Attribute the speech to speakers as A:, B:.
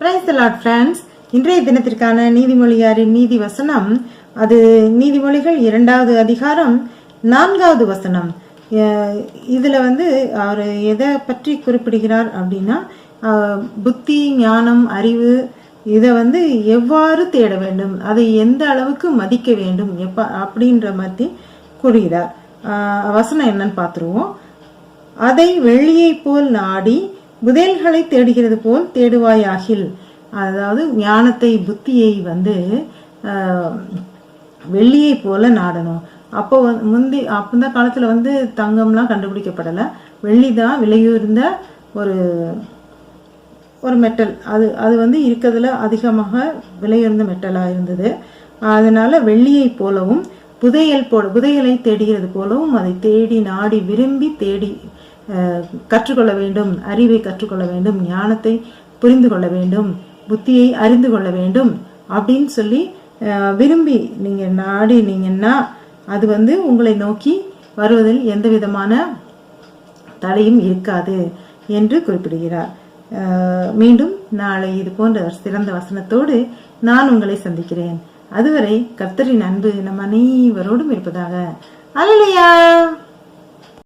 A: Praise the Lord friends. இன்றைய தினத்திற்கான நீதிமொழியாரின் நீதி வசனம், அது நீதிமொழிகள் 2வது அதிகாரம் 4வது வசனம். இதுல அவர் எதை பற்றி குறிப்பிடுகிறார் அப்படின்னா, புத்தி, ஞானம், அறிவு இதை எவ்வாறு தேட வேண்டும், அதை எந்த அளவுக்கு மதிக்க வேண்டும் அப்படின்ற மாதிரி கூறுகிறார். வசனம் என்னன்னு பார்த்துருவோம். அதை வெள்ளியை போல் நாடி புதையல்களை தேடுகிறது போல் தேடுவாயாகில். அதாவது ஞானத்தை, புத்தியை வெள்ளியை போல நாடணும். அப்போ அந்த காலத்துல தங்கம்லாம் கண்டுபிடிக்கப்படலை. வெள்ளி தான் விலையுயர்ந்த ஒரு மெட்டல். அது இருக்கிறதுல அதிகமாக விலையுயர்ந்த மெட்டலா இருந்தது. அதனால வெள்ளியை போலவும் புதையலை தேடுகிறது போலவும் அதை தேடி நாடி விரும்பி தேடி கற்றுக்கொள்ள வேண்டும். அறிவை கற்றுக்கொள்ள வேண்டும், ஞானத்தை புரிந்து கொள்ள வேண்டும், புத்தியை அறிந்து கொள்ள வேண்டும் அப்படின்னு சொல்லி விரும்பி நீங்க நாடினீங்கன்னா அது உங்களை நோக்கி வருவதில் எந்த விதமான தடையும் இருக்காது என்று குறிப்பிடுகிறார். மீண்டும் நாளை இது போன்ற சிறந்த வசனத்தோடு நான் உங்களை சந்திக்கிறேன். அதுவரை கர்த்தரின் அன்பு நம் அனைவரோடும் இருப்பதாக. அல்லேலூயா.